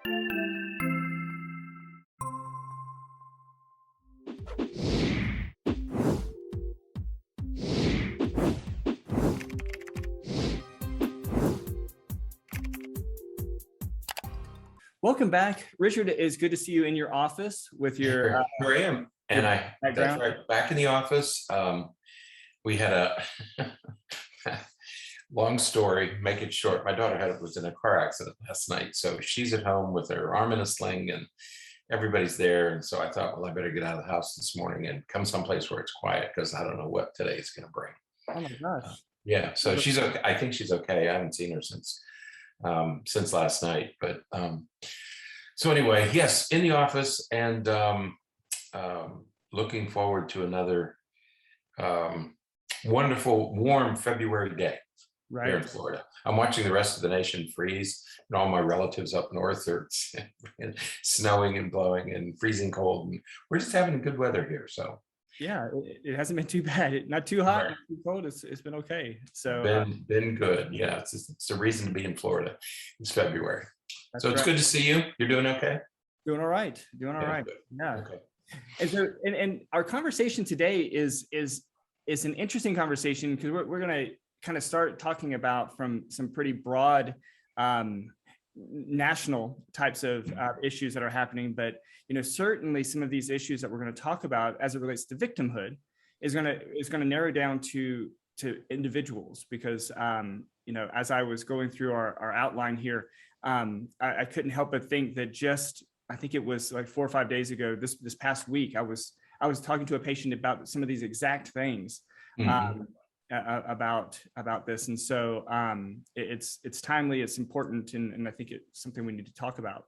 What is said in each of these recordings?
Welcome back, Richard. It's good to see you in your office with your. Here I am, and that's right, back in the office. We had a long story. Make it short. My daughter was in a car accident last night, so she's at home with her arm in a sling, and everybody's there. And so I thought, well, I better get out of the house this morning and come someplace where it's quiet because I don't know what today is going to bring. Oh my gosh. Yeah, so she's okay. I think she's okay. I haven't seen her since last night, but. So anyway, yes, in the office, and looking forward to another wonderful, warm February day here in Florida. I'm watching the rest of the nation freeze, and all my relatives up north are snowing and blowing and freezing cold, and we're just having good weather here. So yeah, it hasn't been too bad. Not too hot, not too cold. It's been okay. So been good. Yeah, it's a reason to be in Florida. It's February. So it's good to see you. You're doing okay? Doing all right. Doing all right. Good. Yeah. Okay. And so, and our conversation today is an interesting conversation because we're going to kind of start talking about from some pretty broad national types of issues that are happening. But certainly some of these issues that we're going to talk about as it relates to victimhood is going to narrow down to individuals because as I was going through our outline here. I couldn't help but think that I think it was like 4 or 5 days ago, this past week, I was talking to a patient about some of these exact things about this. And so it's timely, it's important, and I think it's something we need to talk about.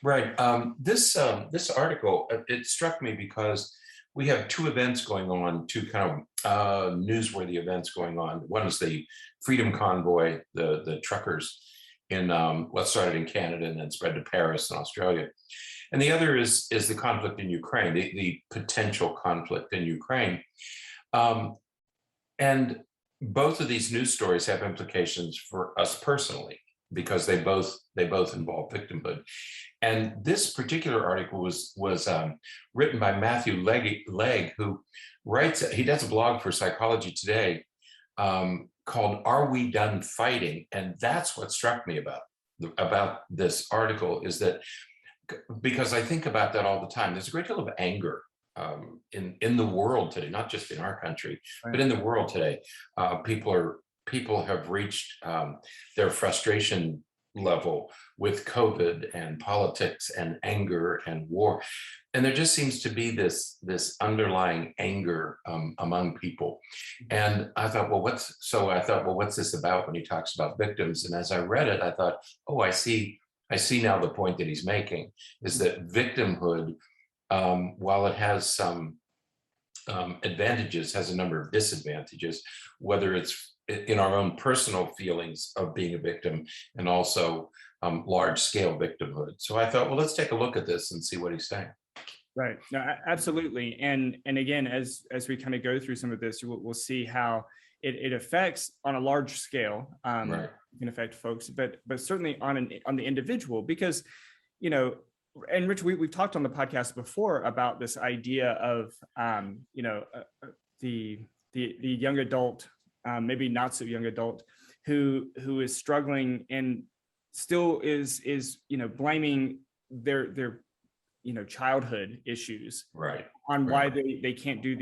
Right. This article, it struck me because we have two events going on, two kind of newsworthy events going on. One is the Freedom Convoy, the truckers in what started in Canada and then spread to Paris and Australia. And the other is the conflict in Ukraine, the potential conflict in Ukraine. And both of these news stories have implications for us personally because they both involve victimhood. And this particular article was written by Matthew Legg, who he does a blog for Psychology Today called "Are We Done Fighting?" And that's what struck me about this article is that because I think about that all the time. There's a great deal of anger in the world today, not just in our country, but in the world today. People have reached their frustration level with COVID and politics and anger and war. And there just seems to be this underlying anger among people. And I thought, well, what's this about when he talks about victims? And as I read it, I thought, oh, I see now the point that he's making is that victimhood, while it has some advantages, has a number of disadvantages, whether it's in our own personal feelings of being a victim and also large-scale victimhood. So I thought, well, let's take a look at this and see what he's saying. Right. No, absolutely. And again, as we kind of go through some of this, we'll see how it affects on a large scale. It can affect folks, but certainly on the individual, because and Rich, we've talked on the podcast before about this idea of the young adult, maybe not so young adult, who is struggling and still is blaming their childhood issues on why they can't do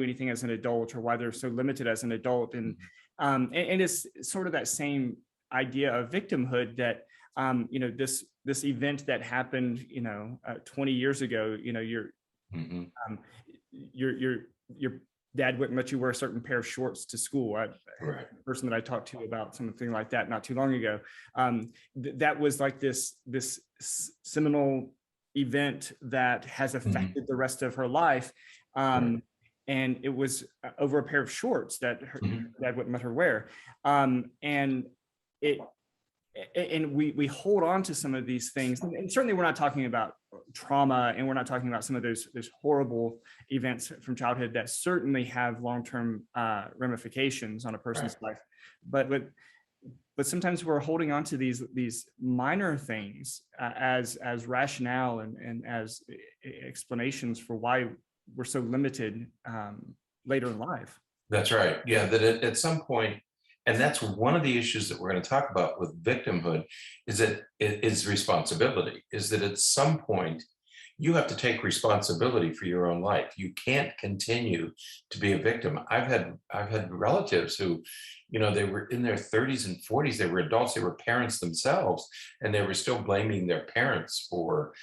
anything as an adult, or why they're so limited as an adult. And it's sort of that same idea of victimhood that this event that happened 20 years ago, your dad wouldn't let you wear a certain pair of shorts to school. A person that I talked to about something like that not too long ago, that was like this seminal event that has affected the rest of her life. And it was over a pair of shorts that her dad wouldn't let her wear. And we hold on to some of these things, and certainly we're not talking about trauma, and we're not talking about some of those horrible events from childhood that certainly have long-term ramifications on a person's life. But but sometimes we're holding on to these minor things as rationale and as explanations for why we're so limited later in life. That's right. Yeah, that at some point, and that's one of the issues that we're going to talk about with victimhood, is that it is responsibility, is that at some point you have to take responsibility for your own life. You can't continue to be a victim. I've had relatives who, you know, they were in their 30s and 40s, they were adults, they were parents themselves, and they were still blaming their parents for,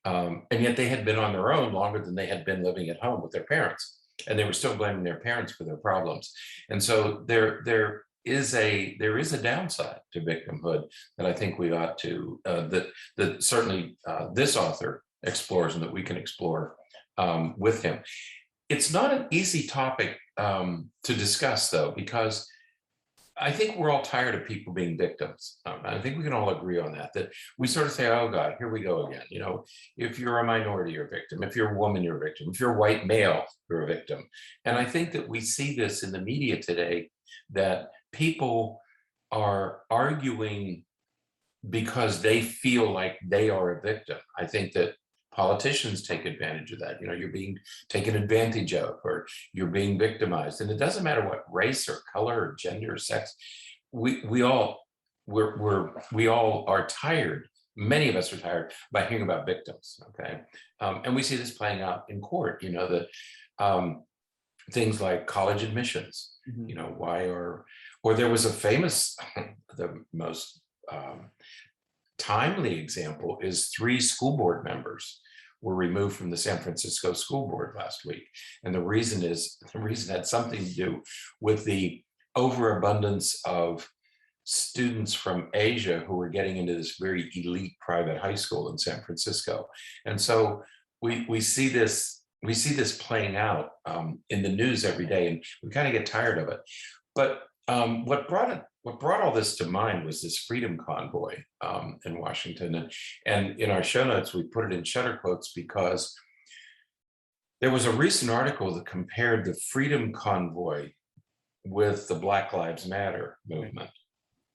and yet they had been on their own longer than they had been living at home with their parents. And they were still blaming their parents for their problems. And so there is a downside to victimhood that I think we ought to, that certainly this author explores and that we can explore with him. It's not an easy topic to discuss, though, because I think we're all tired of people being victims. I think we can all agree on that we sort of say, oh God, here we go again. You know, if you're a minority, you're a victim. If you're a woman, you're a victim. If you're a white male, you're a victim. And I think that we see this in the media today, that people are arguing because they feel like they are a victim. I think that politicians take advantage of that. You know, you're being taken advantage of, or you're being victimized. And it doesn't matter what race or color or gender or sex, we all are tired. Many of us are tired by hearing about victims. Okay. And we see this playing out in court, you know, that things like college admissions, Mm-hmm. you know, or there was a famous, the most timely example is 3 school board members were removed from the San Francisco school board last week. And the reason had something to do with the overabundance of students from Asia who were getting into this very elite private high school in San Francisco. And so we see this playing out in the news every day, and we kind of get tired of it. But what brought all this to mind was this Freedom Convoy in Washington. And in our show notes, we put it in shutter quotes because there was a recent article that compared the Freedom Convoy with the Black Lives Matter movement.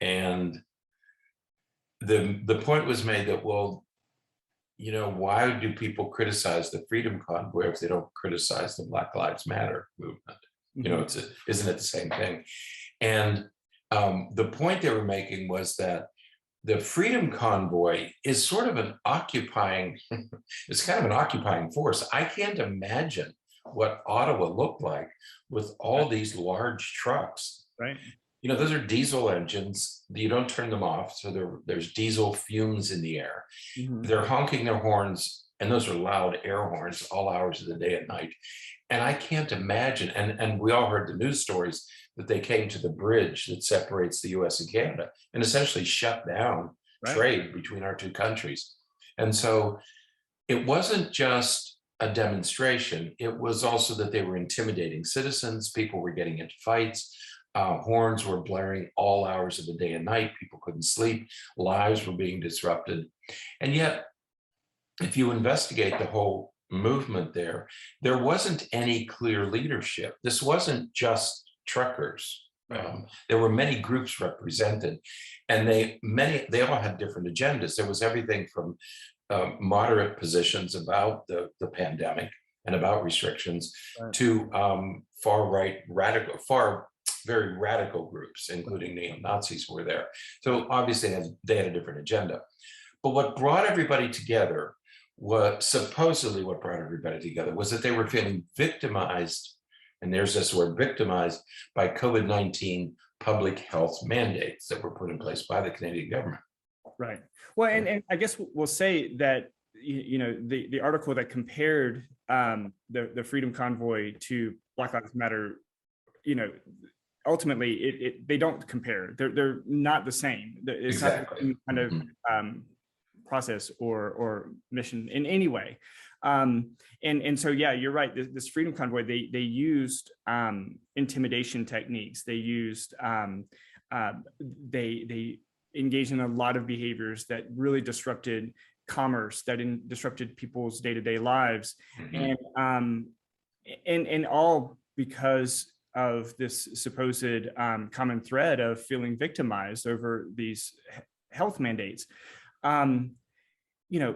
And the point was made that, well, you know, why do people criticize the Freedom Convoy if they don't criticize the Black Lives Matter movement? You know, isn't it the same thing? And the point they were making was that the Freedom Convoy is sort of an occupying, it's kind of an occupying force. I can't imagine what Ottawa looked like with all these large trucks. Right. You know, those are diesel engines. You don't turn them off. So there's diesel fumes in the air. Mm-hmm. They're honking their horns, and those are loud air horns all hours of the day and night. And I can't imagine, and we all heard the news stories that they came to the bridge that separates the US and Canada and essentially shut down trade between our two countries. And so it wasn't just a demonstration, it was also that they were intimidating citizens, people were getting into fights, horns were blaring all hours of the day and night, people couldn't sleep, lives were being disrupted. And yet, if you investigate the whole movement there wasn't any clear leadership. This wasn't just truckers. There were many groups represented, and they all had different agendas. There was everything from moderate positions about the pandemic and about restrictions to very radical groups, including neo-Nazis were there. So obviously they had a different agenda. But what brought everybody together, was that they were feeling victimized, and there's this word, victimized, by COVID-19 public health mandates that were put in place by the Canadian government. Right. Well, and I guess we'll say that, you know, the article that compared the Freedom Convoy to Black Lives Matter, you know, ultimately they don't compare. They're not the same. It's exactly. not the same kind of process or mission in any way. And so, yeah, you're right. This Freedom Convoy, they used intimidation techniques. They used they engaged in a lot of behaviors that really disrupted commerce, that disrupted people's day-to-day lives, and all because of this supposed common thread of feeling victimized over these health mandates. You know,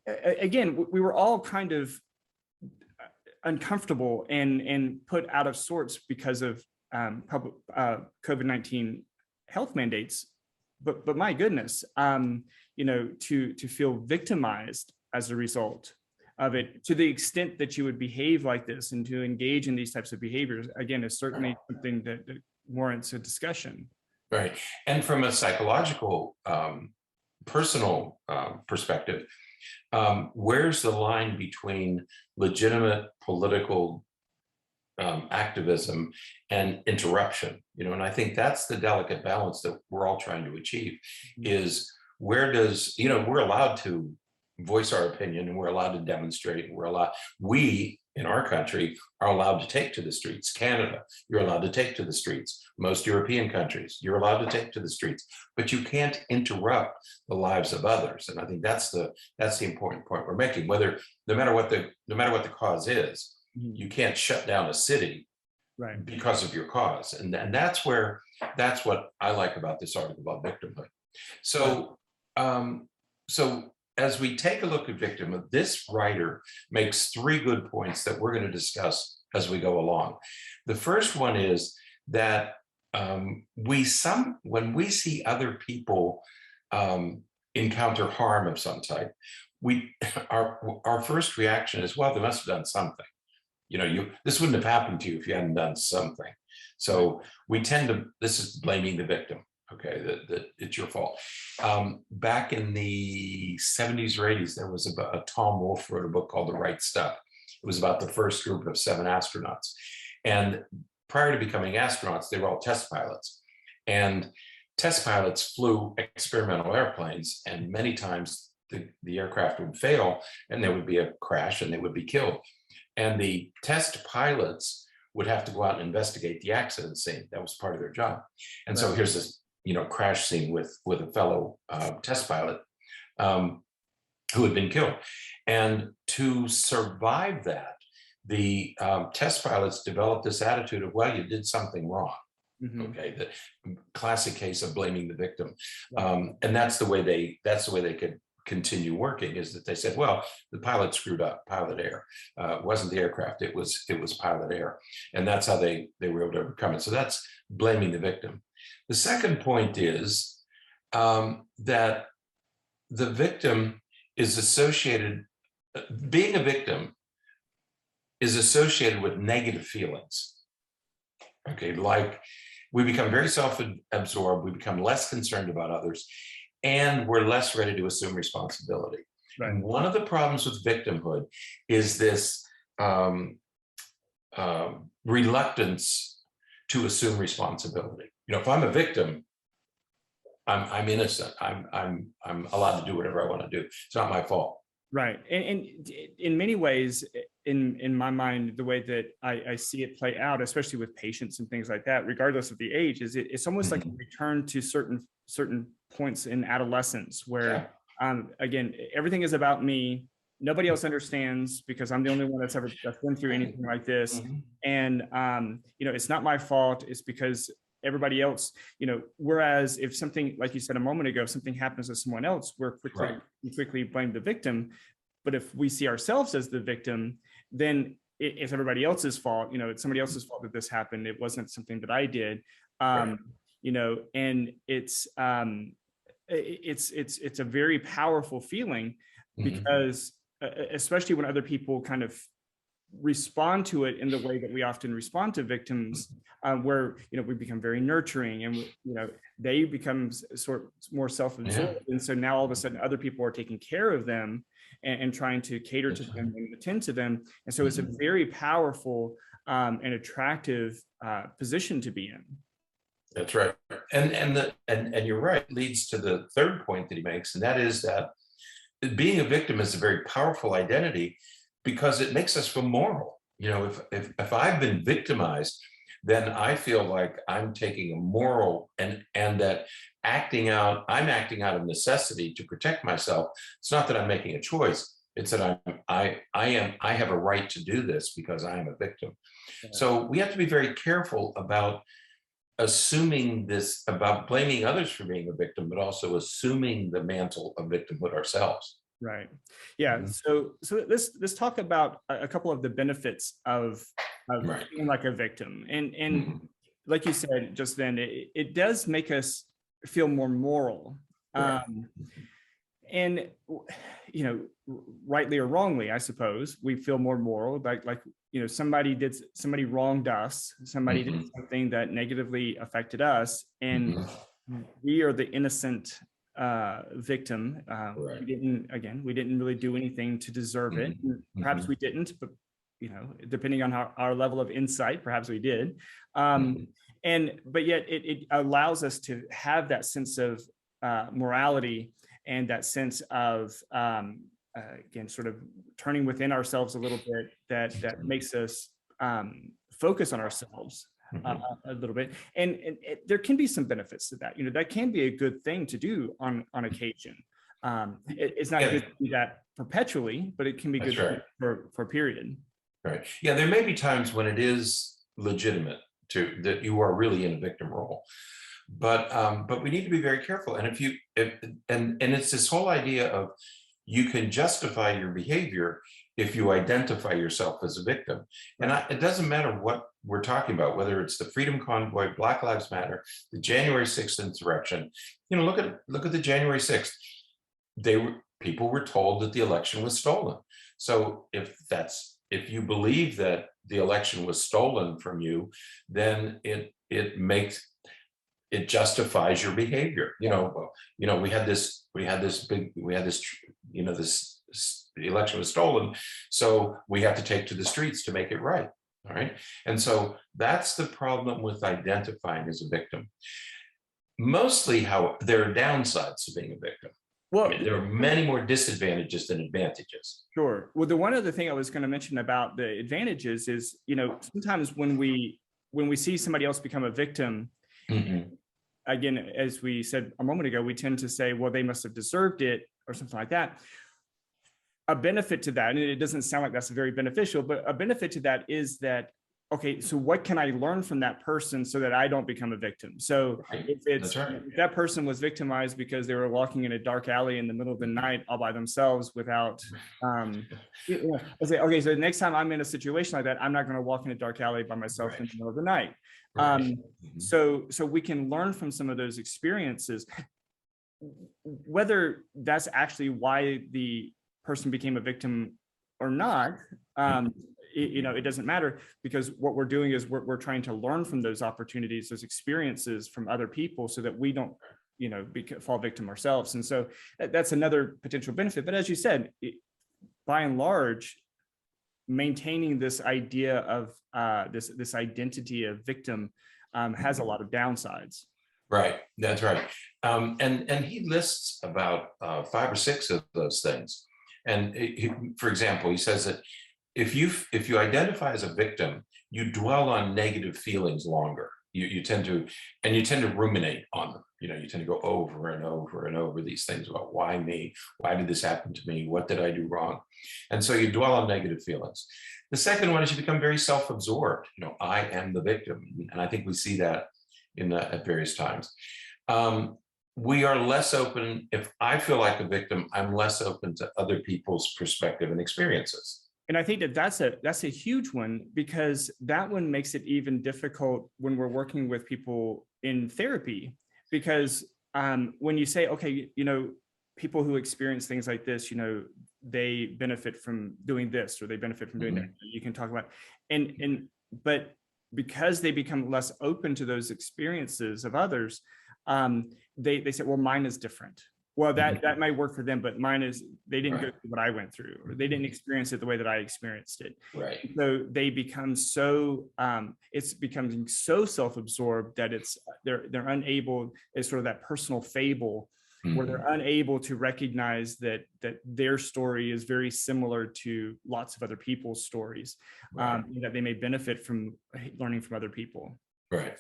again, we were all kind of uncomfortable and put out of sorts because of COVID-19 health mandates. But my goodness, you know, to feel victimized as a result of it, to the extent that you would behave like this and to engage in these types of behaviors, again, is certainly something that warrants a discussion. Right. And from a psychological, personal perspective, where's the line between legitimate political activism and interruption? You know, and I think that's the delicate balance that we're all trying to achieve, is where does, you know, we're allowed to voice our opinion and we're allowed to demonstrate, and we in our country are allowed to take to the streets. Canada, you're allowed to take to the streets. Most European countries, you're allowed to take to the streets, but you can't interrupt the lives of others. And I think that's the important point we're making. Whether no matter what the cause is, you can't shut down a city because of your cause. And that's what I like about this article about victimhood. So so as we take a look at victimhood, this writer makes 3 good points that we're going to discuss as we go along. The first one is that when we see other people encounter harm of some type, our first reaction is, well, they must have done something. You know, this wouldn't have happened to you if you hadn't done something. So we tend to, this is blaming the victim. Okay, that it's your fault. Back in the 70s or 80s, there was Tom Wolfe wrote a book called The Right Stuff. It was about the first group of 7 astronauts. And prior to becoming astronauts, they were all test pilots. And test pilots flew experimental airplanes, and many times the aircraft would fail and there would be a crash and they would be killed. And the test pilots would have to go out and investigate the accident scene. That was part of their job. And so here's this, you know, crash scene with a fellow test pilot who had been killed. And to survive that, the test pilots developed this attitude of, well, you did something wrong. Okay, the classic case of blaming the victim. And that's the way they could continue working, is that they said, well, the pilot screwed up, pilot error. It wasn't the aircraft, it was pilot error. And that's how they were able to overcome it. So that's blaming the victim. The second point is that the victim is associated, being a victim is associated with negative feelings. Okay, like we become very self-absorbed, we become less concerned about others, and we're less ready to assume responsibility. Right. And one of the problems with victimhood is this reluctance to assume responsibility. You know, if I'm a victim, I'm innocent. I'm allowed to do whatever I want to do. It's not my fault. Right. And in many ways, in my mind, the way that I see it play out, especially with patients and things like that, regardless of the age, is it's almost like a return to certain points in adolescence where, again, everything is about me. Nobody else understands because I'm the only one that's been through anything like this. And, you know, it's not my fault. It's because everybody else, you know, whereas if something, like you said a moment ago, if something happens to someone else, we quickly blame the victim. But if we see ourselves as the victim, then it's everybody else's fault. You know, it's somebody else's fault that this happened. It wasn't something that I did. You know, and it's a very powerful feeling because especially when other people kind of respond to it in the way that we often respond to victims, where, you know, we become very nurturing and, you know, they become more self-absorbed. And so now all of a sudden other people are taking care of them and trying to cater to them and attend to them. And so it's a very powerful and attractive position to be in. That's right. And you're right, it leads to the third point that he makes, and that is that being a victim is a very powerful identity because it makes us feel moral. You know, if I've been victimized, then I feel like I'm taking a moral and that I'm acting out of necessity to protect myself. It's not that I'm making a choice. It's that I have a right to do this because I am a victim. Yeah. So we have to be very careful about assuming this, about blaming others for being a victim, but also assuming the mantle of victimhood ourselves. Right. Yeah. Mhm. So let's talk about a couple of the benefits of Right. feeling like a victim. And Mhm. like you said just then, it does make us feel more moral. Right. And you know, rightly or wrongly, I suppose we feel more moral. Like somebody wronged us, somebody did Mhm. something that negatively affected us, and Mhm. we are the innocent victim. Right. We didn't really do anything to deserve it. Mhm. Perhaps Mhm. we didn't, but depending on our level of insight, perhaps we did. Um, Mhm. but yet it allows us to have that sense of morality and that sense of again, sort of turning within ourselves a little bit, that makes us focus on ourselves Mhm. a little bit, and there can be some benefits to that. That can be a good thing to do on occasion. It's not good Yeah, to do that perpetually, but it can be that's good right. for a period. Right. Yeah, there may be times when it is legitimate to that you are really in a victim role, but we need to be very careful. And if and it's this whole idea of you can justify your behavior if you identify yourself as a victim. And Right. it doesn't matter what we're talking about, whether it's the Freedom Convoy, Black Lives Matter, the January 6th insurrection. Look at the January 6th. People were told that the election was stolen. So if you believe that the election was stolen from you, then it justifies your behavior. The election was stolen, so we have to take to the streets to make it right. All right. And so that's the problem with identifying as a victim. Mostly how there are downsides to being a victim. I Well, mean, there are many more disadvantages than advantages. sure. Well, the one other thing I was going to mention about the advantages is, sometimes when we see somebody else become a victim, Mhm. again, as we said a moment ago, we tend to say, well, they must have deserved it or something like that. A benefit to that, and it doesn't sound like that's very beneficial, but a benefit to that is that, okay, so what can I learn from that person so that I don't become a victim? So Right. if That's right. that person was victimized because they were walking in a dark alley in the middle of the night all by themselves without, I say, okay, so next time I'm in a situation like that, I'm not going to walk in a dark alley by myself Right. in the middle of the night. Right. Mhm. So we can learn from some of those experiences, whether that's actually why the person became a victim or not. It doesn't matter, because what we're doing is we're trying to learn from those opportunities, those experiences from other people, so that we don't fall victim ourselves. And so that's another potential benefit. But as you said, by and large, maintaining this idea of this identity of victim has a lot of downsides. Right, that's right. And he lists about 5 or 6 of those things. And for example, he says that if you identify as a victim, you dwell on negative feelings longer. You tend to ruminate on them. You tend to go over and over and over these things about why me, why did this happen to me, what did I do wrong, and so you dwell on negative feelings. The second one is you become very self-absorbed. I am the victim, and I think we see that at various times. We are less open. If I feel like a victim, I'm less open to other people's perspective and experiences. And I think that that's a huge one, because that one makes it even difficult when we're working with people in therapy, because when you say, okay, people who experience things like this, they benefit from doing this, or they benefit from doing that. You can talk about, but because they become less open to those experiences of others, they say, well, mine is different. Well, that might work for them, but mine is, they didn't go Right. through what I went through, or they didn't experience it the way that I experienced it. Right. So they become it's becoming so self-absorbed that they're unable, it's sort of that personal fable, where they're unable to recognize that their story is very similar to lots of other people's stories, Right. that they may benefit from learning from other people. Right.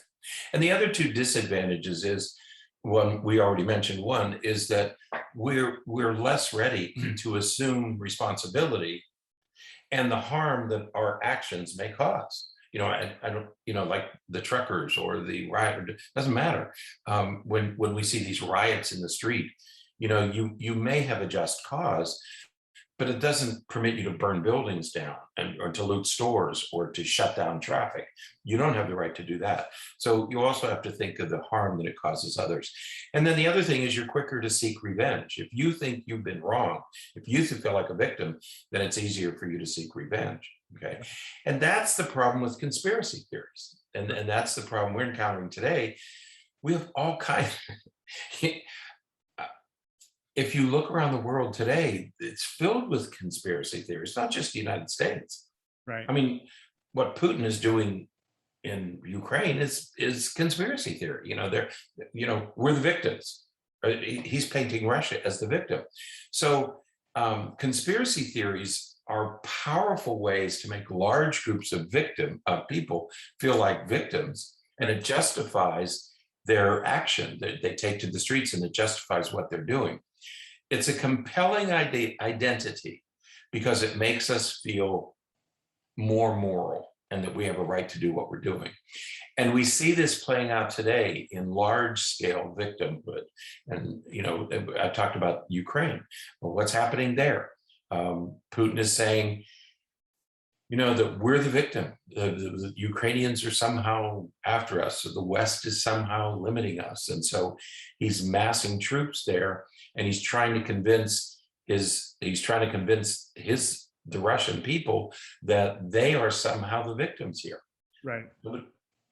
And the other two disadvantages is one we already mentioned, one is that we're less ready to assume responsibility and the harm that our actions may cause. I don't, like the truckers or the riot, doesn't matter. When we see these riots in the street, you may have a just cause, but it doesn't permit you to burn buildings down or to loot stores or to shut down traffic. You don't have the right to do that. So you also have to think of the harm that it causes others. And then the other thing is you're quicker to seek revenge. If you think you've been wrong, if you feel like a victim, then it's easier for you to seek revenge. Okay. And that's the problem with conspiracy theories. And that's the problem we're encountering today. We have all kinds. If you look around the world today, it's filled with conspiracy theories, not just the United States. Right. I mean, what Putin is doing in Ukraine is conspiracy theory. We're the victims. He's painting Russia as the victim. So conspiracy theories are powerful ways to make large groups of people feel like victims, and it justifies their action that they take to the streets, and it justifies what they're doing. It's a compelling identity because it makes us feel more moral and that we have a right to do what we're doing. And we see this playing out today in large scale victimhood. And, I talked about Ukraine. Well, what's happening there? Putin is saying, that we're the victim. The Ukrainians are somehow after us, so the West is somehow limiting us. And so he's massing troops there, and he's trying to convince the Russian people that they are somehow the victims here. Right.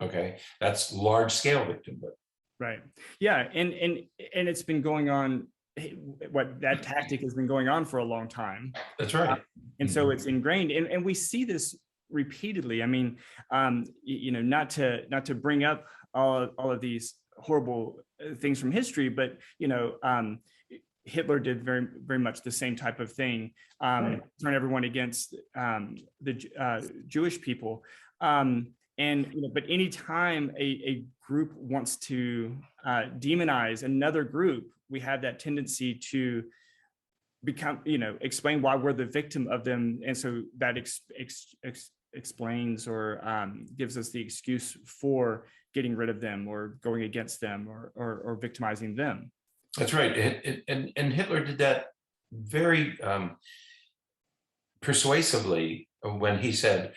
Okay, that's large scale victimhood. Right. Yeah, and it's been going on. That tactic has been going on for a long time. That's right. And so it's ingrained, and we see this repeatedly. I mean, not to bring up all of these horrible things from history, but Hitler did very, very much the same type of thing, turn everyone against the Jewish people. But anytime a group wants to demonize another group, we have that tendency to become, explain why we're the victim of them. And so that explains or gives us the excuse for getting rid of them or going against them or victimizing them. That's right. And Hitler did that very persuasively when he said,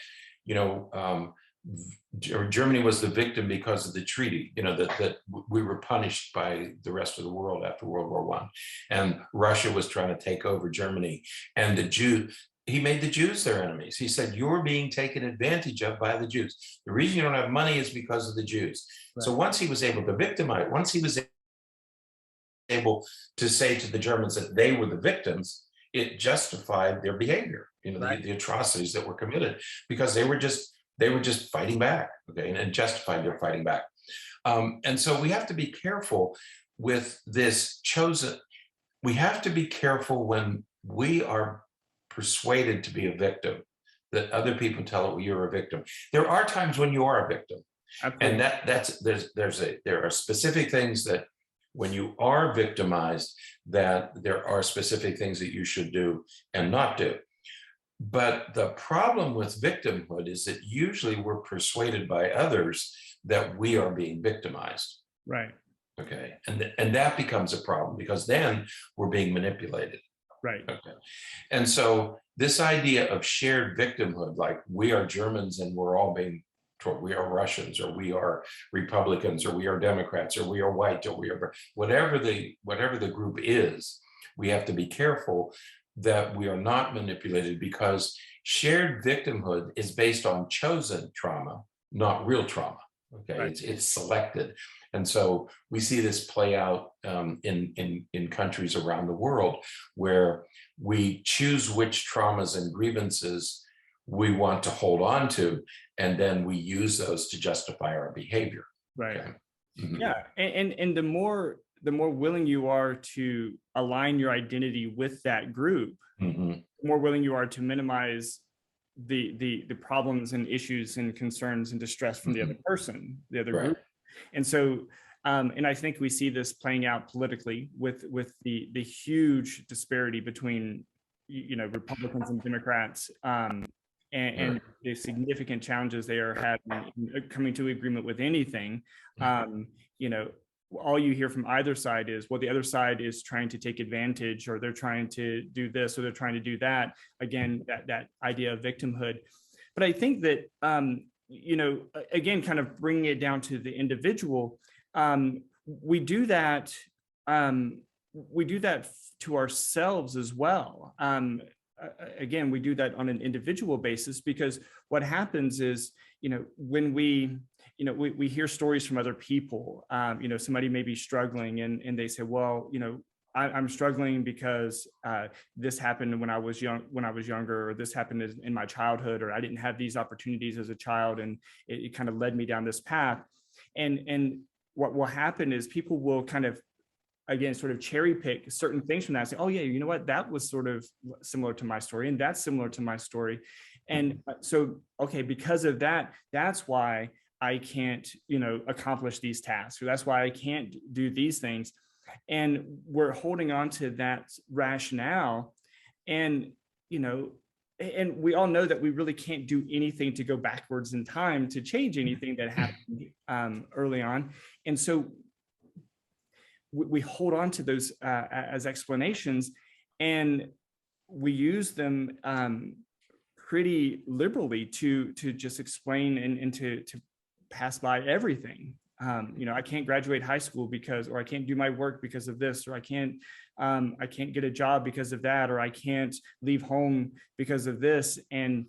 Germany was the victim because of the treaty, that we were punished by the rest of the world after World War I, and Russia was trying to take over Germany, and he made the Jews their enemies. He said, you're being taken advantage of by the Jews. The reason you don't have money is because of the Jews. Right. So once he was able to victimize, once he was able to say to the Germans that they were the victims, it justified their behavior, the atrocities that were committed, because they were just fighting back, okay, and justified their fighting back. And so we have to be careful with this chosen. We have to be careful when we are persuaded to be a victim, that other people tell it you're a victim. There are times when you are a victim. Absolutely. And there are specific things that when you are victimized, that there are specific things that you should do and not do. But the problem with victimhood is that usually we're persuaded by others that we are being victimized. Right. Okay. And that becomes a problem, because then we're being manipulated. Right. Okay. And so this idea of shared victimhood, like we are Germans and we're all being told, we are Russians, or we are Republicans, or we are Democrats, or we are white, or we are whatever the group is, we have to be careful that we are not manipulated, because shared victimhood is based on chosen trauma, not real trauma. Okay, right. It's selected. And so we see this play out in countries around the world, where we choose which traumas and grievances we want to hold on to, and then we use those to justify our behavior. Right. Okay? Mm-hmm. Yeah. And the more willing you are to align your identity with that group, mm-hmm. the more willing you are to minimize the problems and issues and concerns and distress from mm-hmm. the other person, the other group. And so And I think we see this playing out politically with the huge disparity between, Republicans and Democrats, and the significant challenges they are having in coming to agreement with anything. All you hear from either side is, well, the other side is trying to take advantage, or they're trying to do this, or they're trying to do that. Again, that idea of victimhood. But I think that, again, kind of bringing it down to the individual, we do that. We do that to ourselves as well. Again, we do that on an individual basis, because what happens is, when we hear stories from other people, somebody may be struggling and they say, well, I'm struggling because this happened when I was younger, or this happened in my childhood, or I didn't have these opportunities as a child, and it kind of led me down this path. And what will happen is people will kind of, again, sort of cherry pick certain things from that and say, oh yeah, you know what, that was sort of similar to my story, and that's similar to my story. And so, okay, because of that, that's why I can't, accomplish these tasks, or that's why I can't do these things. And we're holding on to that rationale. And, and we all know that we really can't do anything to go backwards in time to change anything that happened early on. And so we hold on to those as explanations, and we use them pretty liberally to just explain and to pass by everything. I can't graduate high school because, or I can't do my work because of this, or I can't get a job because of that, or I can't leave home because of this. And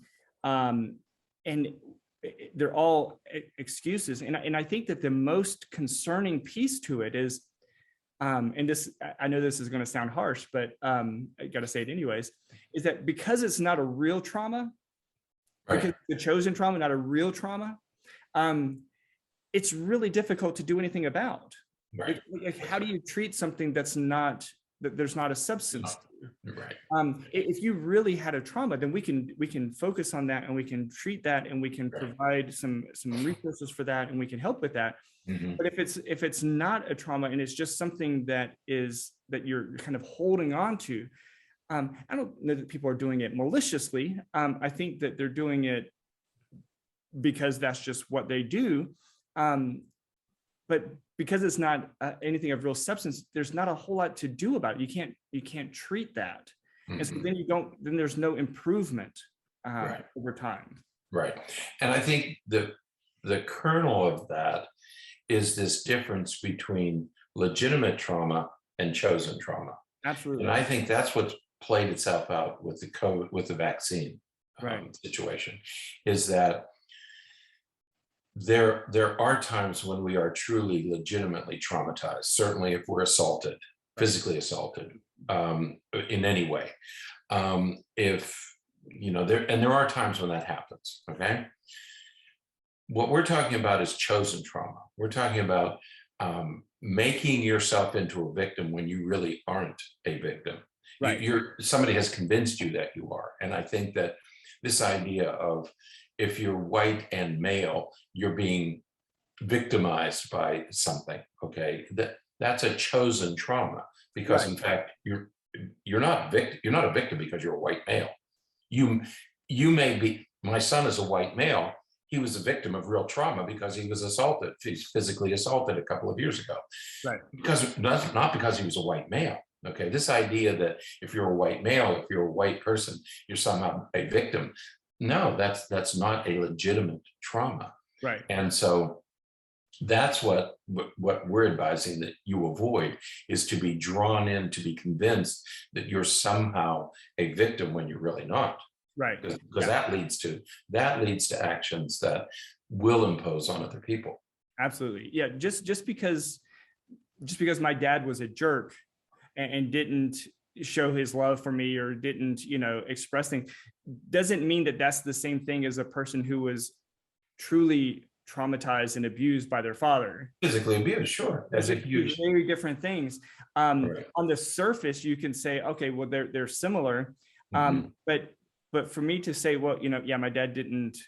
they're all excuses. And I think that the most concerning piece to it is, and this, I know this is going to sound harsh, but I got to say it anyways, is that because it's not a real trauma, because the chosen trauma, not a real trauma, it's really difficult to do anything about. Right. Like, how do you treat something that there's not a substance to? Right. If you really had a trauma, then we can focus on that, and we can treat that, and we can provide some resources for that, and we can help with that. Mm-hmm. But if it's not a trauma, and it's just something that you're kind of holding on to, I don't know that people are doing it maliciously. I think that they're doing it because that's just what they do. But because it's not anything of real substance, there's not a whole lot to do about it. You can't treat that. Mm-hmm. And so then there's no improvement over time. Right. And I think the kernel of that is this difference between legitimate trauma and chosen trauma. Absolutely. And I think that's what's played itself out with the COVID, with the vaccine situation, is that there are times when we are truly legitimately traumatized, certainly if we're assaulted, physically assaulted, in any way. There are times when that happens, okay? What we're talking about is chosen trauma. We're talking about making yourself into a victim when you really aren't a victim. Right. Somebody has convinced you that you are. And I think that this idea of, if you're white and male, you're being victimized by something, okay? That's a chosen trauma, because in fact, you're not a victim because you're a white male. You may be, my son is a white male. He was a victim of real trauma because he was assaulted. He's physically assaulted a couple of years ago. Right. Because not because he was a white male. Okay. This idea that if you're a white male, if you're a white person, you're somehow a victim. No, that's not a legitimate trauma. Right. And so that's what we're advising that you avoid, is to be drawn in, to be convinced that you're somehow a victim when you're really not. Right. Because that leads to actions that will impose on other people. Absolutely. Yeah. Just because my dad was a jerk and didn't show his love for me, or didn't, express things, doesn't mean that that's the same thing as a person who was truly traumatized and abused by their father. Physically abused, sure. That's a huge, very different things. Right. On the surface, you can say, okay, well, they're similar. Mm-hmm. But for me to say, well, my dad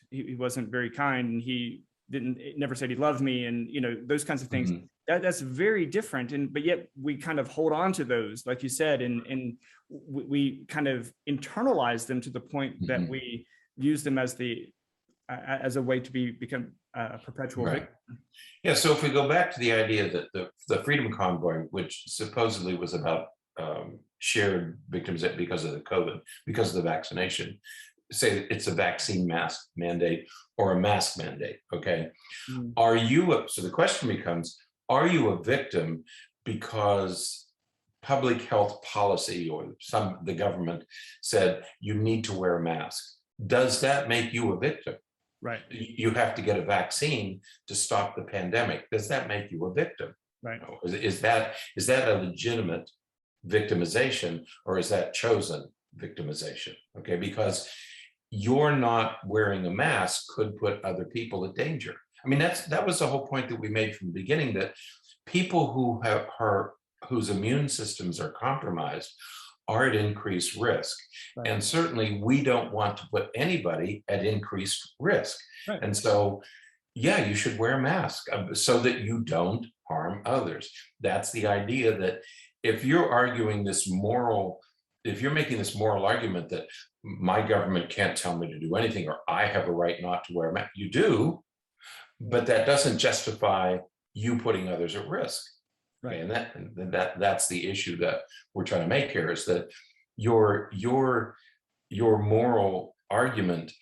he wasn't very kind, and he never said he loved me, and those kinds of things. Mm-hmm. that's very different. And but yet we kind of hold on to those, like you said, and we kind of internalize them to the point that we use them as a way to become a perpetual victim. Yeah. So if we go back to the idea that the Freedom Convoy, which supposedly was about shared victims because of the COVID, because of the vaccination, say it's a vaccine mask mandate or a mask mandate. Okay. Are you, so the question becomes, are you a victim because public health policy or the government said you need to wear a mask? Does that make you a victim? Right. You have to get a vaccine to stop the pandemic. Does that make you a victim? Right. Is that a legitimate victimization, or is that chosen victimization? Okay, because you're not wearing a mask could put other people at danger. I mean, that was the whole point that we made from the beginning, that people whose immune systems are compromised are at increased risk. Right. And certainly we don't want to put anybody at increased risk. Right. And so, yeah, you should wear a mask so that you don't harm others. That's the idea, that if you're arguing this moral, if you're making this moral argument that my government can't tell me to do anything, or I have a right not to wear a mask, you do, but that doesn't justify you putting others at risk. Right. And that's the issue that we're trying to make here, is that your moral argument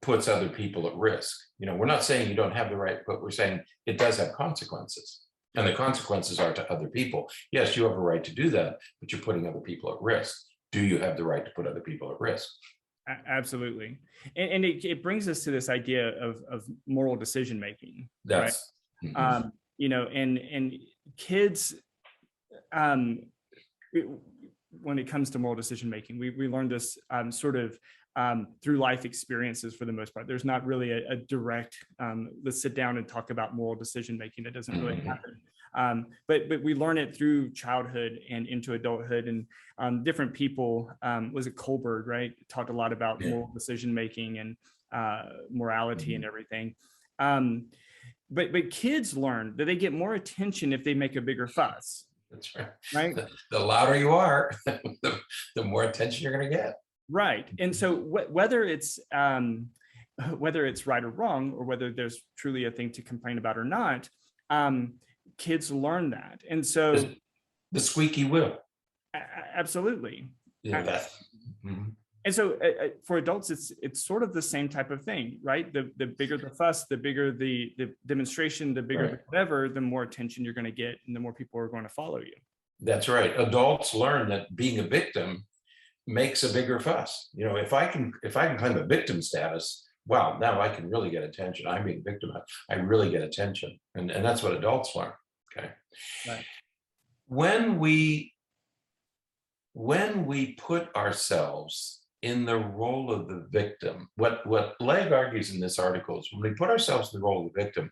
puts other people at risk. You know, we're not saying you don't have the right, but we're saying it does have consequences, and the consequences are to other people. Yes, you have a right to do that, but you're putting other people at risk. Do you have the right to put other people at risk? Absolutely. And it brings us to this idea of moral decision making. That's right. You know, and kids, when it comes to moral decision making, we learned this sort of through life experiences for the most part. There's not really a direct, let's sit down and talk about moral decision making. That doesn't really happen. But we learn it through childhood and into adulthood, and different people, was it Kohlberg, right? Talked a lot about moral decision making and morality and everything. But kids learn that they get more attention if they make a bigger fuss. That's right. Right. The louder you are, the more attention you're going to get. Right. And so whether it's right or wrong, or whether there's truly a thing to complain about or not, kids learn that. And so the squeaky wheel. Absolutely. Yeah. And so for adults, it's sort of the same type of thing, right? The bigger the fuss, the bigger the demonstration, the bigger the whatever, the more attention you're going to get, and the more people are going to follow you. That's right. Adults learn that being a victim makes a bigger fuss. You know, if I can claim a victim status, wow, now I can really get attention. I'm being victimized. I really get attention, and that's what adults learn. Okay. Right. When we put ourselves in the role of the victim, what Legg argues in this article is, when we put ourselves in the role of the victim,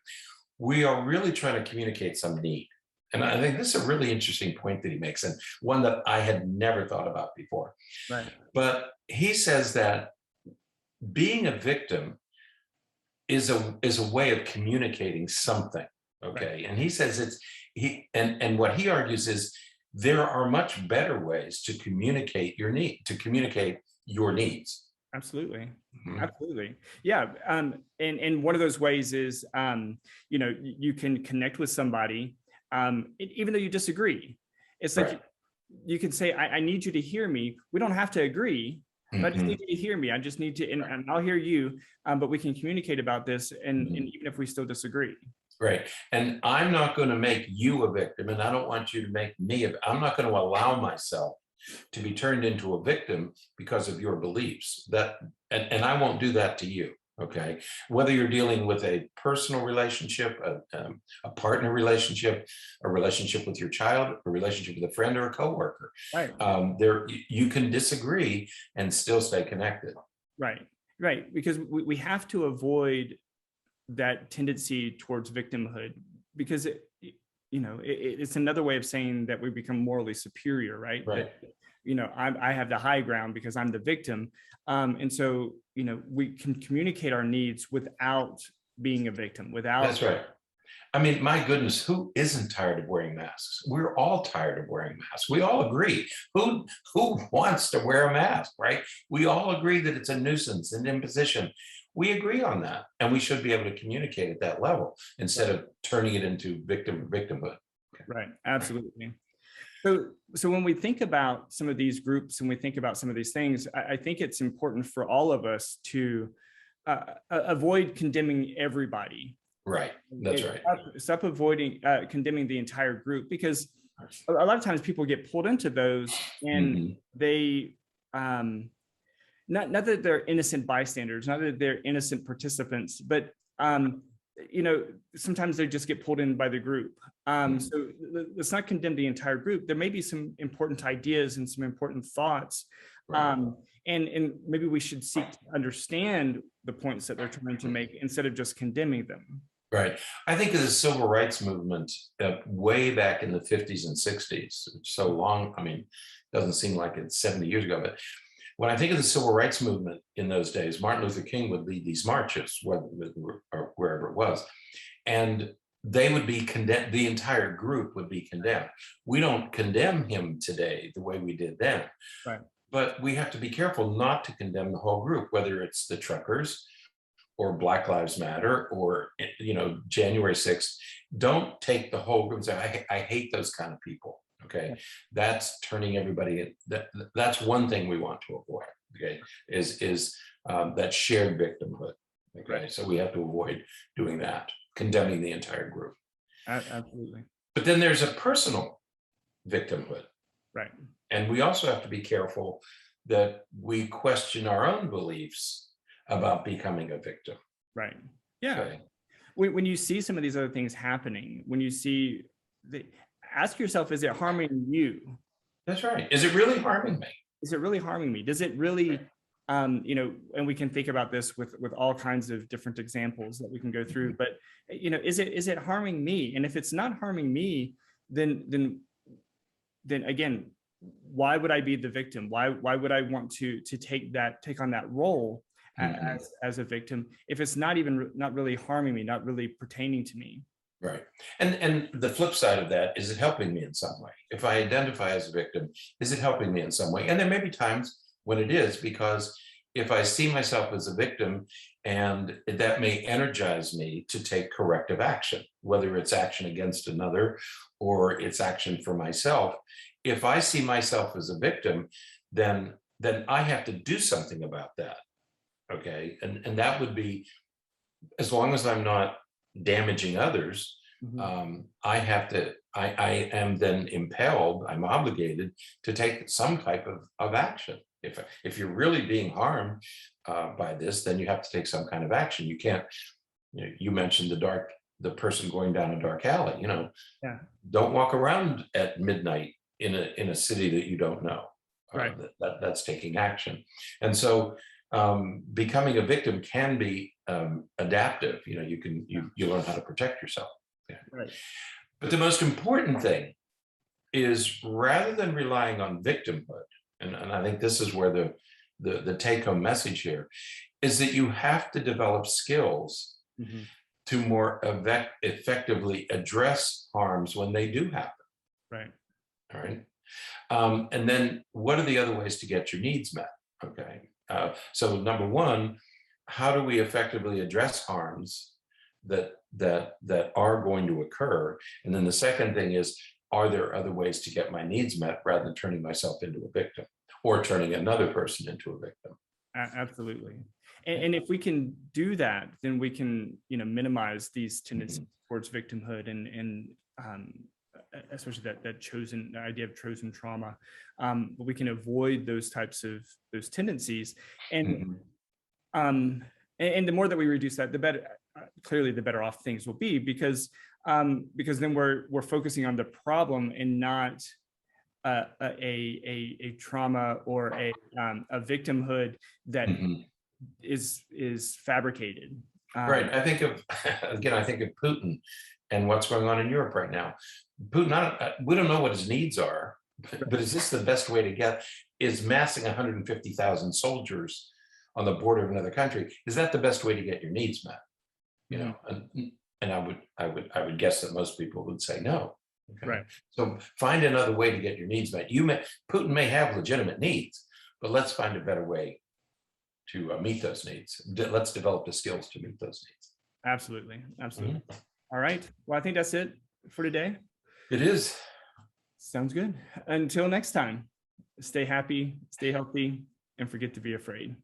we are really trying to communicate some need. And I think this is a really interesting point that he makes, and one that I had never thought about before. Right. But he says that being a victim is a way of communicating something. Okay. Right. And he says and what he argues is, there are much better ways to communicate your needs. Absolutely. Absolutely. Yeah. And one of those ways is, you know, you can connect with somebody, even though you disagree. It's like, you can say, I need you to hear me. We don't have to agree, but I just need you to hear me. I just need to, and I'll hear you, but we can communicate about this. And even if we still disagree. Right. And I'm not going to make you a victim, and I don't want you to make me I'm not going to allow myself to be turned into a victim because of your beliefs. And I won't do that to you. Okay. Whether you're dealing with a personal relationship, a partner relationship, a relationship with your child, a relationship with a friend or a coworker. Right. You can disagree and still stay connected. Right. Right. Because we have to avoid that tendency towards victimhood, because it's another way of saying that we become morally superior, right? Right. That, you know, I have the high ground because I'm the victim, and so, you know, we can communicate our needs without being a victim. That's right. I mean, my goodness, who isn't tired of wearing masks? We're all tired of wearing masks. We all agree. Who wants to wear a mask, right? We all agree that it's a nuisance, an imposition. We agree on that, and we should be able to communicate at that level instead of turning it into victimhood. Right, absolutely. So when we think about some of these groups and we think about some of these things, I think it's important for all of us to avoid condemning everybody. Right, that's right. Stop avoiding condemning the entire group, because a lot of times people get pulled into those, and they not that they're innocent bystanders, not that they're innocent participants, but sometimes they just get pulled in by the group. So let's not condemn the entire group. There may be some important ideas and some important thoughts. Right. And maybe we should seek to understand the points that they're trying to make instead of just condemning them. Right. I think of the civil rights movement way back in the 50s and 60s. So long, I mean, it doesn't seem like it's 70 years ago, but when I think of the civil rights movement in those days, Martin Luther King would lead these marches, wherever it was, and they would be condemned. The entire group would be condemned. We don't condemn him today the way we did then, right? But we have to be careful not to condemn the whole group, whether it's the truckers or Black Lives Matter or January 6th. Don't take the whole group and say, I hate those kind of people. Okay, that's turning everybody. That's one thing we want to avoid. Okay, is that shared victimhood. Okay, so we have to avoid doing that, condemning the entire group. Absolutely. But then there's a personal victimhood, right? And we also have to be careful that we question our own beliefs about becoming a victim. Right. Yeah. Okay. When you see some of these other things happening, when you see ask yourself, is it harming you? That's right. Is it really harming me? Is it really harming me? Does it really, and we can think about this with all kinds of different examples that we can go through, but is it harming me? And if it's not harming me, then again, why would I be the victim? Why would I want to take on that role as a victim if it's not really harming me, not really pertaining to me? Right. And the flip side of that, is it helping me in some way? If I identify as a victim, is it helping me in some way? And there may be times when it is, because if I see myself as a victim, and that may energize me to take corrective action, whether it's action against another or it's action for myself. If I see myself as a victim, then I have to do something about that. Okay. And that would be, as long as I'm not damaging others, I am then impelled, I'm obligated to take some type of action. If you're really being harmed by this, then you have to take some kind of action. You can't, you mentioned the person going down a dark alley, don't walk around at midnight in a city that you don't know. Right. That's taking action. And so becoming a victim can be adaptive. You learn how to protect yourself. Yeah. Right. But the most important thing is, rather than relying on victimhood, and I think this is where the take-home message here is, that you have to develop skills to more effectively address harms when they do happen. Right. All right. And then what are the other ways to get your needs met? Okay. So number one, how do we effectively address harms that are going to occur? And then the second thing is, are there other ways to get my needs met rather than turning myself into a victim or turning another person into a victim? Absolutely. And if we can do that, then we can, minimize these tendencies towards victimhood and especially that idea of chosen trauma. But we can avoid those tendencies. And and the more that we reduce that, the better. Clearly, the better off things will be, because then we're focusing on the problem and not a trauma or a victimhood that is fabricated. Right. I think of Putin and what's going on in Europe right now. Putin, we don't know what his needs are, but is this the best way to get? Is massing 150,000 soldiers on the border of another country, is that the best way to get your needs met? And I would guess that most people would say no. Okay? Right. So find another way to get your needs met. Putin may have legitimate needs, but let's find a better way to meet those needs. Let's develop the skills to meet those needs. Absolutely. Absolutely. All right. Well, I think that's it for today. It is. Sounds good. Until next time, stay happy, stay healthy, and forget to be afraid.